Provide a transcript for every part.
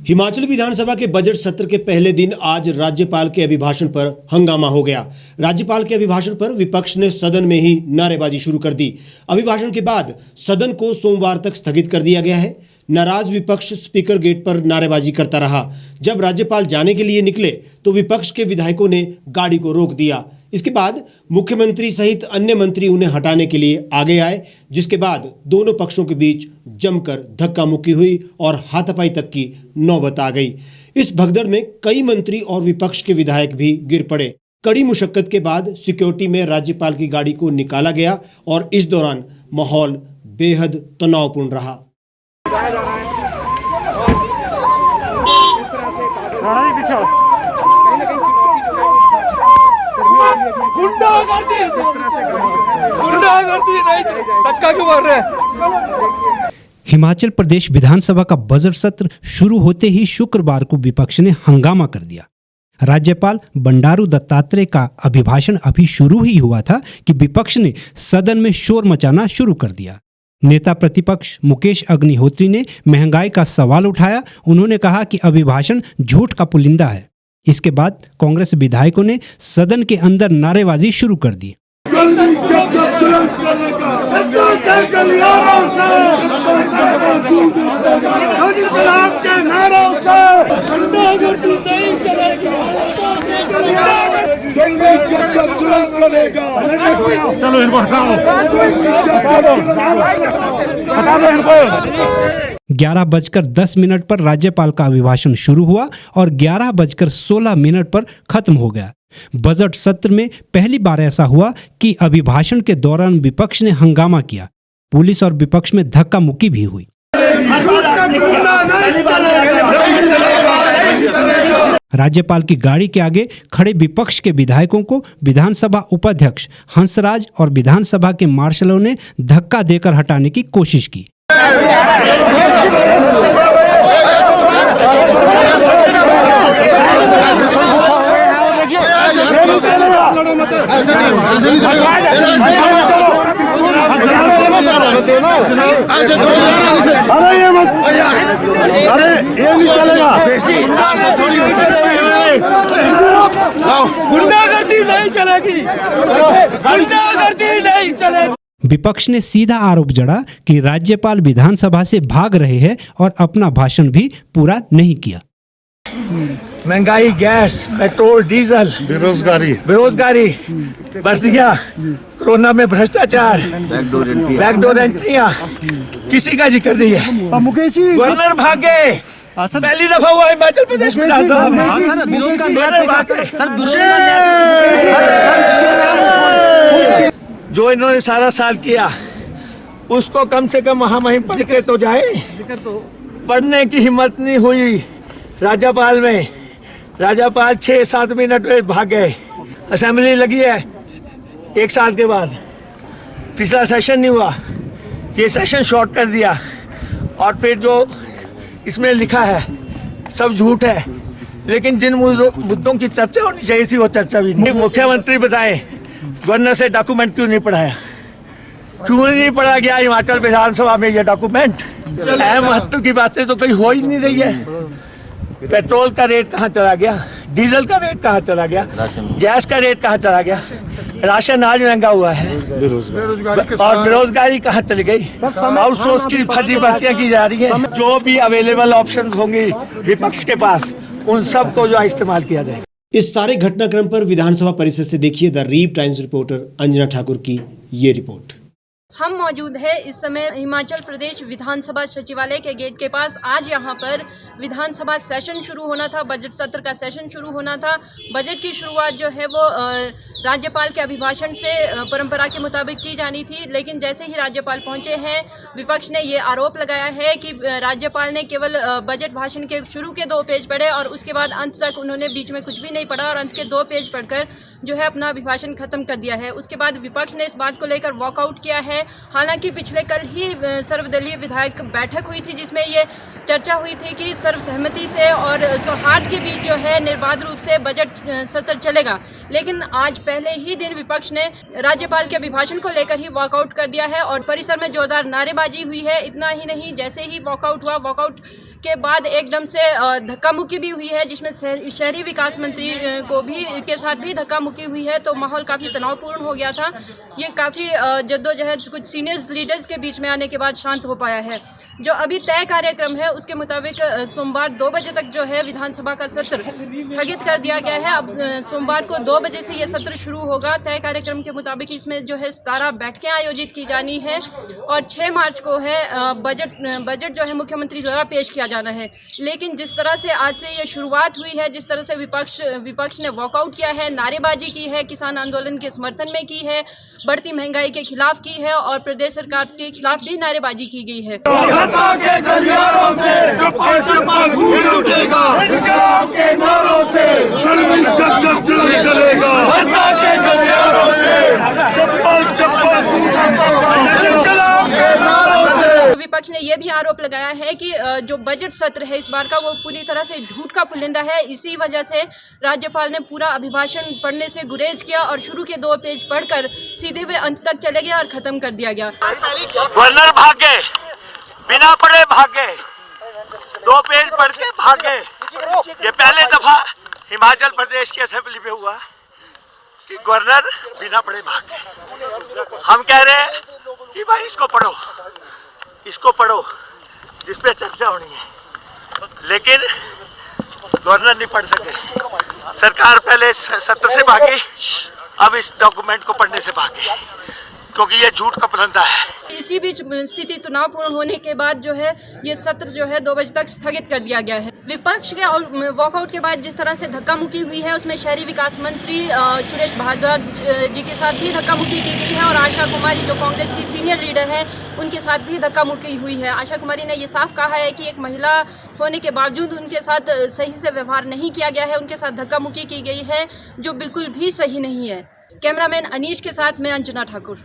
हिमाचल विधानसभा के बजट सत्र के पहले दिन आज राज्यपाल के अभिभाषण पर हंगामा हो गया। राज्यपाल के अभिभाषण पर विपक्ष ने सदन में ही नारेबाजी शुरू कर दी। अभिभाषण के बाद सदन को सोमवार तक स्थगित कर दिया गया है। नाराज विपक्ष स्पीकर गेट पर नारेबाजी करता रहा। जब राज्यपाल जाने के लिए निकले तो विपक्ष के विधायकों ने गाड़ी को रोक दिया। इसके बाद मुख्यमंत्री सहित अन्य मंत्री उन्हें हटाने के लिए आगे आए, जिसके बाद दोनों पक्षों के बीच जमकर धक्का मुक्की हुई और हाथापाई तक की नौबत आ गई। इस भगदड़ में कई मंत्री और विपक्ष के विधायक भी गिर पड़े। कड़ी मुशक्कत के बाद सिक्योरिटी में राज्यपाल की गाड़ी को निकाला गया और इस दौरान माहौल बेहद तनावपूर्ण रहा। हिमाचल प्रदेश विधानसभा का बजट सत्र शुरू होते ही शुक्रवार को विपक्ष ने हंगामा कर दिया। राज्यपाल बंडारू दत्तात्रेय का अभिभाषण अभी शुरू ही हुआ था कि विपक्ष ने सदन में शोर मचाना शुरू कर दिया। नेता प्रतिपक्ष मुकेश अग्निहोत्री ने महंगाई का सवाल उठाया। उन्होंने कहा कि अभिभाषण झूठ का पुलिंदा है। इसके बाद कांग्रेस विधायकों ने सदन के अंदर नारेबाजी शुरू कर दी। चलो इनको हटाओ। 11:10 पर राज्यपाल का अभिभाषण शुरू हुआ और 11:16 पर खत्म हो गया। बजट सत्र में पहली बार ऐसा हुआ कि अभिभाषण के दौरान विपक्ष ने हंगामा किया। पुलिस और विपक्ष में धक्का मुक्की भी हुई। राज्यपाल की गाड़ी के आगे खड़े विपक्ष के विधायकों को विधानसभा उपाध्यक्ष हंसराज और विधानसभा के मार्शलों ने धक्का देकर हटाने की कोशिश की। गुंडागर्दी नहीं चलेगी, गुंडागर्दी नहीं चलेगी। विपक्ष ने सीधा आरोप जड़ा कि राज्यपाल विधानसभा से भाग रहे हैं और अपना भाषण भी पूरा नहीं किया। महंगाई, गैस, पेट्रोल, डीजल, बेरोजगारी बढ़ गया। कोरोना में भ्रष्टाचार, बैकडोर एंट्रियां, किसी का जिक्र नहीं है। गवर्नर भागे, पहली दफा हुआ हिमाचल प्रदेश में। जो इन्होंने सारा साल किया उसको कम से कम महामहिम पढ़ के तो जाए। पढ़ने की हिम्मत नहीं हुई राज्यपाल में। राज्यपाल 6-7 मिनट में भाग गए। असेंबली लगी है 1 साल के बाद, पिछला सेशन नहीं हुआ, ये सेशन शॉर्ट कर दिया। और फिर जो इसमें लिखा है सब झूठ है। लेकिन जिन मुद्दों की चर्चा होनी चाहिए थी वो चर्चा भी नहीं। मुख्यमंत्री बताएं गवर्नर से डॉक्यूमेंट क्यों नहीं पढ़ाया, क्यों नहीं पढ़ा गया हिमाचल विधानसभा में ये डॉक्यूमेंट। अहम महत्व की बातें तो कहीं हो ही नहीं रही है। पेट्रोल का रेट कहाँ चला गया, डीजल का रेट कहाँ चला गया, गैस का रेट कहाँ चला गया, राशन आज महंगा हुआ है, और बेरोजगारी कहाँ चली गई। आउटसोर्स की फर्जी भर्तियां की जा रही हैं। जो भी अवेलेबल ऑप्शंस होंगी विपक्ष के पास, उन सब को जो इस्तेमाल किया जाए। इस सारे घटनाक्रम पर विधानसभा परिसर से देखिए the रीव times reporter Anjana Thakur की ये रिपोर्ट। हम मौजूद है इस समय हिमाचल प्रदेश विधानसभा सचिवालय के गेट के पास। आज यहाँ पर विधानसभा सेशन शुरू होना था, बजट सत्र का सेशन शुरू होना था। बजट की शुरुआत जो है वो राज्यपाल के अभिभाषण से परंपरा के मुताबिक की जानी थी। लेकिन जैसे ही राज्यपाल पहुँचे हैं, विपक्ष ने ये आरोप लगाया है कि राज्यपाल ने केवल बजट भाषण के शुरू के 2 पेज पढ़े और उसके बाद अंत तक उन्होंने बीच में कुछ भी नहीं पढ़ा और अंत के 2 पेज पढ़कर जो है अपना अभिभाषण खत्म कर दिया है। उसके बाद विपक्ष ने इस बात को लेकर वॉकआउट किया है। हालांकि पिछले कल ही सर्वदलीय विधायक बैठक हुई थी जिसमें ये चर्चा हुई थी कि सर्वसहमति से और सौहार्द के बीच जो है निर्बाध रूप से बजट सत्र चलेगा। लेकिन आज पहले ही दिन विपक्ष ने राज्यपाल के अभिभाषण को लेकर ही वॉकआउट कर दिया है और परिसर में जोरदार नारेबाजी हुई है। इतना ही नहीं, जैसे ही वॉकआउट हुआ, वॉकआउट के बाद एकदम से धक्का मुक्की भी हुई है, जिसमें शहरी विकास मंत्री को भी के साथ भी धक्का मुक्की हुई है। तो माहौल काफ़ी तनावपूर्ण हो गया था। ये काफ़ी जद्दोजहद कुछ सीनियर लीडर्स के बीच में आने के बाद शांत हो पाया है। जो अभी तय कार्यक्रम है उसके मुताबिक सोमवार 2 बजे तक जो है विधानसभा का सत्र स्थगित कर दिया गया है। अब सोमवार को 2 बजे से ये सत्र शुरू होगा। तय कार्यक्रम के मुताबिक इसमें जो है 17 बैठकें आयोजित की जानी है और 6 मार्च को है बजट जो है मुख्यमंत्री द्वारा पेश किया जाना है। लेकिन जिस तरह से आज से ये शुरुआत हुई है, जिस तरह से विपक्ष ने वॉकआउट किया है, नारेबाजी की है, किसान आंदोलन के समर्थन में की है, बढ़ती महंगाई के खिलाफ की है और प्रदेश सरकार के खिलाफ भी नारेबाजी की गई है। के गलियारों से चुपके चुपके गूंज उठेगा, इंकलाब के नारों से जुल्म चलेगा, के गलियारों से चप्पल चप्पल गूंज उठेगा, इंकलाब के नारों से। विपक्ष ने यह भी आरोप लगाया है कि जो बजट सत्र है इस बार का वो पूरी तरह से झूठ का पुलिंदा है। इसी वजह से राज्यपाल ने पूरा अभिभाषण पढ़ने से गुरेज किया और शुरू के 2 पेज पढ़कर सीधे वे अंत तक चले गए और खत्म कर दिया गया। गवर्नर भागे, बिना पढ़े भागे, 2 पेज पढ़ के भागे। ये पहले दफा हिमाचल प्रदेश की असेंबली में हुआ कि गवर्नर बिना पढ़े भागे। हम कह रहे हैं कि भाई इसको पढ़ो, जिस पे चर्चा होनी है, लेकिन गवर्नर नहीं पढ़ सके। सरकार पहले सत्र से भागी, अब इस डॉक्यूमेंट को पढ़ने से भागी, क्योंकि ये झूठ का पुलिंदा है। इसी बीच स्थिति तनावपूर्ण होने के बाद जो है ये सत्र जो है 2 बजे तक स्थगित कर दिया गया है। विपक्ष के वॉकआउट के बाद जिस तरह से धक्का मुक्की हुई है उसमें शहरी विकास मंत्री सुरेश भारद्वाज जी के साथ भी धक्का मुक्की की गई है और आशा कुमारी जो कांग्रेस की सीनियर लीडर है उनके साथ भी धक्का मुक्की हुई है। आशा कुमारी ने ये साफ कहा है कि एक महिला होने के बावजूद उनके साथ सही से व्यवहार नहीं किया गया है, उनके साथ धक्का मुक्की की गई है जो बिल्कुल भी सही नहीं है। कैमरामैन अनीश के साथ मैं अंजना ठाकुर।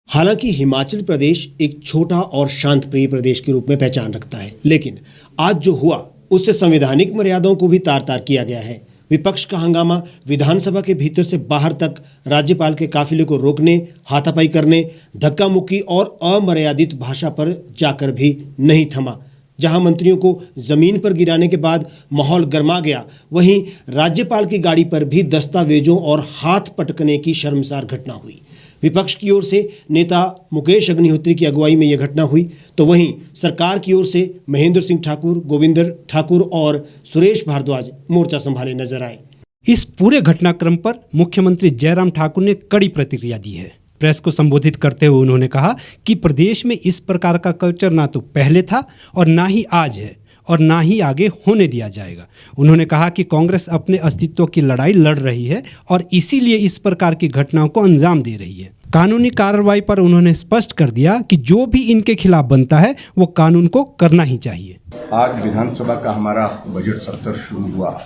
हालांकि हिमाचल प्रदेश एक छोटा और शांत प्रिय प्रदेश के रूप में पहचान रखता है, लेकिन आज जो हुआ उससे संवैधानिक मर्यादाओं को भी तार-तार किया गया है। विपक्ष का हंगामा विधानसभा के भीतर से बाहर तक राज्यपाल के काफिले को रोकने, हाथापाई करने, धक्का मुक्की और अमर्यादित भाषा पर जाकर भी नहीं थमा। जहां मंत्रियों को जमीन पर गिराने के बाद माहौल गर्मा गया, वहीं राज्यपाल की गाड़ी पर भी दस्तावेजों और हाथ पटकने की शर्मसार घटना हुई। विपक्ष की ओर से नेता मुकेश अग्निहोत्री की अगुवाई में यह घटना हुई, तो वहीं सरकार की ओर से महेंद्र सिंह ठाकुर, गोविंदर ठाकुर और सुरेश भारद्वाज मोर्चा संभाले नजर आए। इस पूरे घटनाक्रम पर मुख्यमंत्री जयराम ठाकुर ने कड़ी प्रतिक्रिया दी है। प्रेस को संबोधित करते हुए उन्होंने कहा कि प्रदेश में इस प्रकार का कल्चर ना तो पहले था और ना ही आज है और ना ही आगे होने दिया जाएगा। उन्होंने कहा कि कांग्रेस अपने अस्तित्व की लड़ाई लड़ रही है और इसीलिए इस प्रकार की घटनाओं को अंजाम दे रही है। कानूनी कार्रवाई पर उन्होंने स्पष्ट कर दिया कि जो भी इनके खिलाफ बनता है वो कानून को करना ही चाहिए। आज विधानसभा का हमारा बजट सत्र शुरू हुआ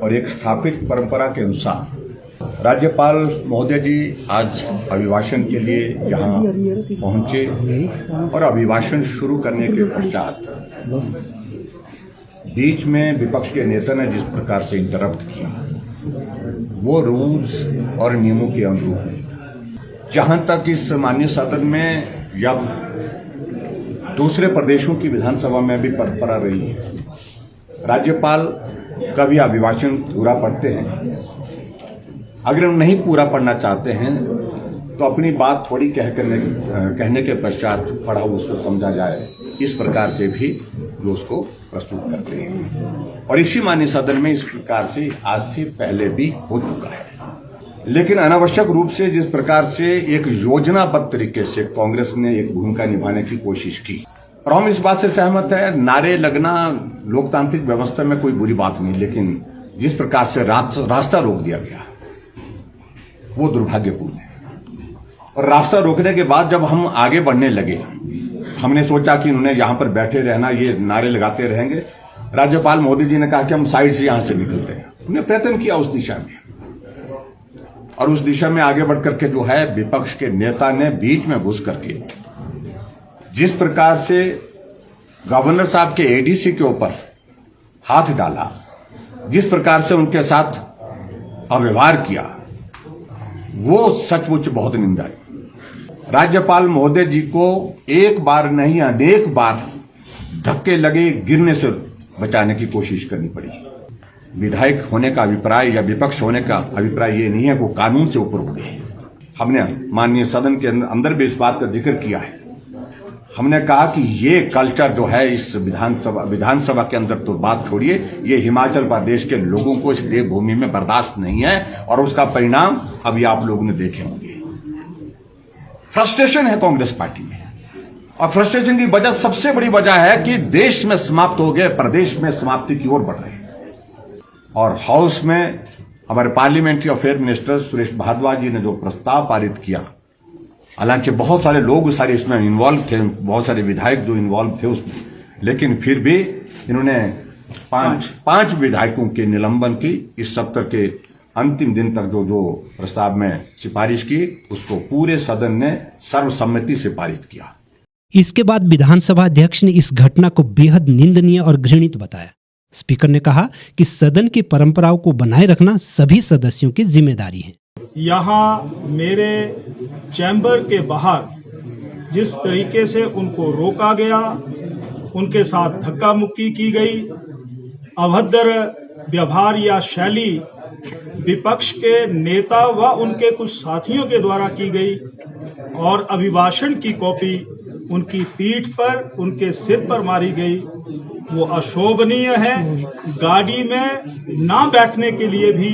और एक स्थापित परंपरा के अनुसार राज्यपाल महोदय जी आज अभिभाषण के लिए यहाँ पहुंचे और अभिभाषण शुरू करने के पश्चात बीच में विपक्ष के नेता ने जिस प्रकार से इंटरप्ट किया वो रूल्स और नियमों के अनुरूप। जहां तक इस माननीय सदन में या दूसरे प्रदेशों की विधानसभा में भी परंपरा रही है, राज्यपाल कभी अभिभाषण पूरा पढ़ते हैं, अगर नहीं पूरा पढ़ना चाहते हैं तो अपनी बात थोड़ी कहने के पश्चात पढ़ा उसको समझा जाए, इस प्रकार से भी वो उसको प्रस्तुत करते हैं। और इसी माननीय सदन में इस प्रकार से आज से पहले भी हो चुका है। लेकिन अनावश्यक रूप से जिस प्रकार से एक योजनाबद्ध तरीके से कांग्रेस ने एक भूमिका निभाने की कोशिश की, और हम इस बात से सहमत है, नारे लगना लोकतांत्रिक व्यवस्था में कोई बुरी बात नहीं, लेकिन जिस प्रकार से रास्ता रोक दिया गया वो दुर्भाग्यपूर्ण है। और रास्ता रोकने के बाद जब हम आगे बढ़ने लगे, हमने सोचा कि उन्होंने यहां पर बैठे रहना, ये नारे लगाते रहेंगे। राज्यपाल मोदी जी ने कहा कि हम साइड से यहां से निकलते हैं। उन्होंने प्रयत्न किया उस दिशा में, और उस दिशा में आगे बढ़ करके जो है विपक्ष के नेता ने बीच में घुस करके जिस प्रकार से गवर्नर साहब के एडीसी के ऊपर हाथ डाला, जिस प्रकार से उनके साथ अव्यवहार किया, वो सचमुच बहुत निंदनीय। राज्यपाल महोदय जी को एक बार नहीं अनेक बार धक्के लगे, गिरने से बचाने की कोशिश करनी पड़ी। विधायक होने का अभिप्राय या विपक्ष होने का अभिप्राय ये नहीं है कि कानून से ऊपर हो गए। हमने माननीय सदन के अंदर भी इस बात का जिक्र किया है। हमने कहा कि ये कल्चर जो है इस विधानसभा के अंदर, तो बात छोड़िए, ये हिमाचल प्रदेश के लोगों को इस देवभूमि में बर्दाश्त नहीं है और उसका परिणाम अभी आप लोगों ने देखे होंगे। फ्रस्ट्रेशन है कांग्रेस पार्टी में, और फ्रस्ट्रेशन की वजह, सबसे बड़ी वजह है कि देश में समाप्त हो गए, प्रदेश में समाप्ति की ओर बढ़ रहे हैं। और हाउस में हमारे parliamentary affair minister Suresh Bhardwaj ji ने जो प्रस्ताव पारित किया, हालांकि बहुत सारे लोग सारे इसमें इन्वॉल्व थे, बहुत सारे विधायक जो इन्वॉल्व थे उसमें, लेकिन फिर भी इन्होंने पांच विधायकों के निलंबन की इस सत्र के अंतिम दिन तक जो प्रस्ताव में सिफारिश की, उसको पूरे सदन ने सर्वसम्मति से पारित किया। इसके बाद विधानसभा अध्यक्ष ने इस घटना को बेहद निंदनीय और घृणित बताया। स्पीकर ने कहा कि सदन की परंपराओं को बनाए रखना सभी सदस्यों की जिम्मेदारी है। यहाँ मेरे चैम्बर के बाहर जिस तरीके से उनको रोका गया, उनके साथ धक्का मुक्की की गई, अभद्र व्यवहार या शैली विपक्ष के नेता व उनके कुछ साथियों के द्वारा की गई, और अभिभाषण की कॉपी उनकी पीठ पर, उनके सिर पर मारी गई, वो अशोभनीय है। गाड़ी में ना बैठने के लिए भी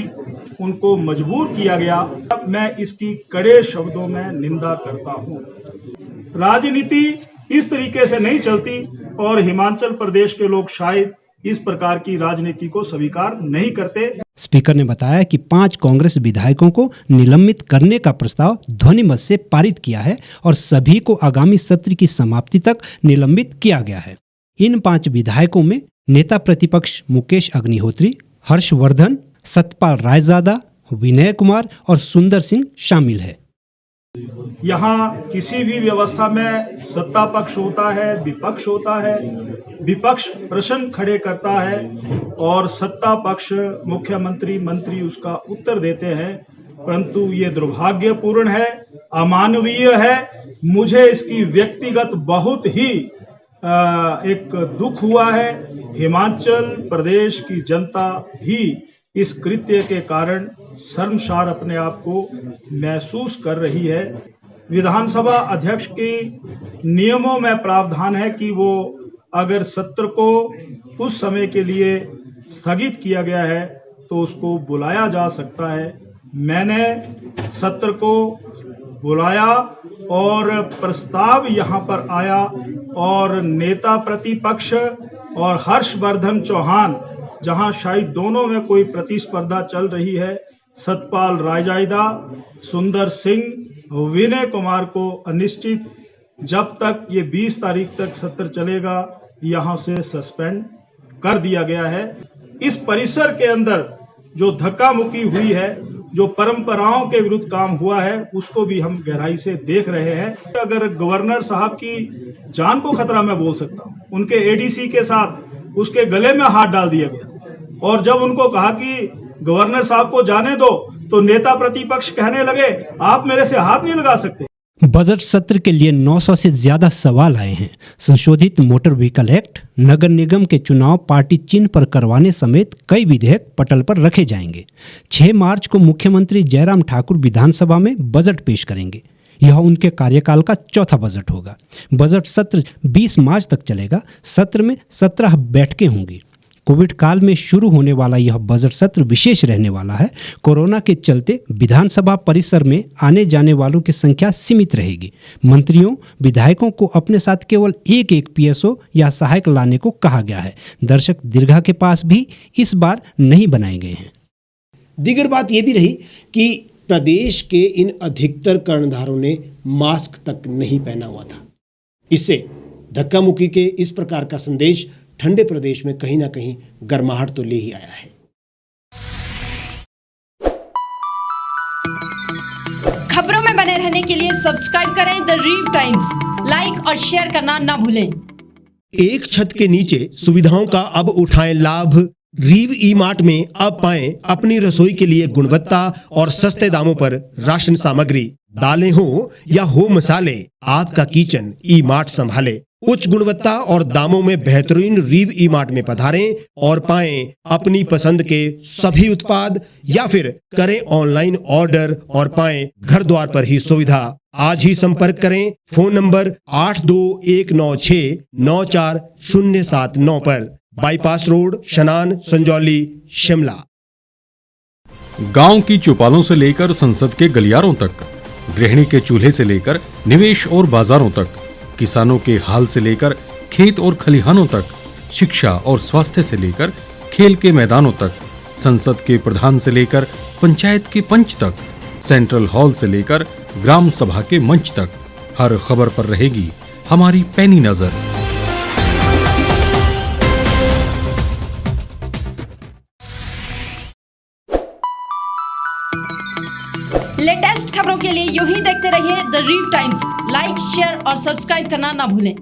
उनको मजबूर किया गया। मैं इसकी कड़े शब्दों में निंदा करता हूं। राजनीति इस तरीके से नहीं चलती और हिमाचल प्रदेश के लोग शायद इस प्रकार की राजनीति को स्वीकार नहीं करते। स्पीकर ने बताया कि 5 कांग्रेस विधायकों को निलंबित करने का प्रस्ताव ध्वनिमत से पारित किया है और सभी को आगामी सत्र की समाप्ति तक निलंबित किया गया है। इन 5 विधायकों में नेता प्रतिपक्ष मुकेश अग्निहोत्री, हर्षवर्धन, सतपाल रायजादा, विनय कुमार और सुंदर सिंह शामिल है। यहाँ किसी भी व्यवस्था में सत्ता पक्ष होता है, विपक्ष होता है। विपक्ष प्रश्न खड़े करता है और सत्ता पक्ष, मुख्यमंत्री, मंत्री उसका उत्तर देते हैं, परंतु ये दुर्भाग्यपूर्ण है, अमानवीय है। मुझे इसकी व्यक्तिगत बहुत ही एक दुख हुआ है। हिमाचल प्रदेश की जनता भी इस कृत्य के कारण शर्मसार अपने आप को महसूस कर रही है। विधानसभा अध्यक्ष के नियमों में प्रावधान है कि वो अगर सत्र को उस समय के लिए स्थगित किया गया है तो उसको बुलाया जा सकता है। मैंने सत्र को बुलाया और प्रस्ताव यहाँ पर आया और नेता प्रतिपक्ष और हर्षवर्धन चौहान, जहां शायद दोनों में कोई प्रतिस्पर्धा चल रही है, सतपाल रायजादा, सुंदर सिंह, विनय कुमार को अनिश्चित, जब तक ये 20 तारीख तक सत्र चलेगा, यहां से सस्पेंड कर दिया गया है। इस परिसर के अंदर जो धक्का मुक्की हुई है, जो परंपराओं के विरुद्ध काम हुआ है, उसको भी हम गहराई से देख रहे हैं। अगर गवर्नर साहब की जान को खतरा मैं बोल सकता हूँ, उनके एडीसी के साथ उसके गले में हाथ डाल दिया गया, और जब उनको कहा कि गवर्नर साहब को जाने दो तो नेता प्रतिपक्ष कहने लगे आप मेरे से हाथ नहीं लगा सकते। बजट सत्र के लिए 900 से ज्यादा सवाल आए हैं। संशोधित मोटर व्हीकल एक्ट, नगर निगम के चुनाव पार्टी चिन्ह पर करवाने समेत कई विधेयक पटल पर रखे जाएंगे। 6 मार्च को मुख्यमंत्री जयराम ठाकुर विधानसभा में बजट पेश करेंगे। यह उनके कार्यकाल का चौथा बजट होगा। बजट सत्र 20 मार्च तक चलेगा। सत्र में 17 बैठकें होंगी। कोविड काल में शुरू होने वाला यह बजट सत्र विशेष रहने वाला है। कोरोना के चलते विधानसभा परिसर में आने जाने वालों की संख्या सीमित रहेगी। मंत्रियों, विधायकों को अपने साथ केवल एक पीएसओ या सहायक लाने को कहा गया है। दर्शक दीर्घा के पास भी इस बार नहीं बनाए गए हैं। दीगर बात यह भी रही कि प्रदेश के इन अधिकतर कर्णधारों ने मास्क तक नहीं पहना हुआ था। इससे धक्का मुक्की के इस प्रकार का संदेश ठंडे प्रदेश में कहीं ना कहीं गर्माहट तो ले ही आया है। खबरों में बने रहने के लिए सब्सक्राइब करें द रीव टाइम्स, लाइक और शेयर करना ना भूलें। एक छत के नीचे सुविधाओं का अब उठाएं लाभ। रीव ई मार्ट में अब पाएं अपनी रसोई के लिए गुणवत्ता और सस्ते दामों पर राशन सामग्री। दालें हो या हो मसाले, आपका किचन ई मार्ट संभाले। उच्च गुणवत्ता और दामों में बेहतरीन रीव ई मार्ट में पधारें और पाएं अपनी पसंद के सभी उत्पाद, या फिर करें ऑनलाइन ऑर्डर और पाएं घर द्वार पर ही सुविधा। आज ही संपर्क करें फोन नंबर 8219694079 पर, बाईपास रोड, शनान, संजौली, शिमला। गांव की चौपालों से लेकर संसद के गलियारों तक, गृहिणी के चूल्हे से लेकर निवेश और बाजारों तक, किसानों के हाल से लेकर खेत और खलिहानों तक, शिक्षा और स्वास्थ्य से लेकर खेल के मैदानों तक, संसद के प्रधान से लेकर पंचायत के पंच तक, सेंट्रल हॉल से लेकर ग्राम सभा के मंच तक, हर खबर पर रहेगी हमारी पैनी नजर। लेटेस्ट खबरों के लिए यूं ही देखते रहिए द रीव टाइम्स। लाइक, शेयर और सब्सक्राइब करना ना भूलें।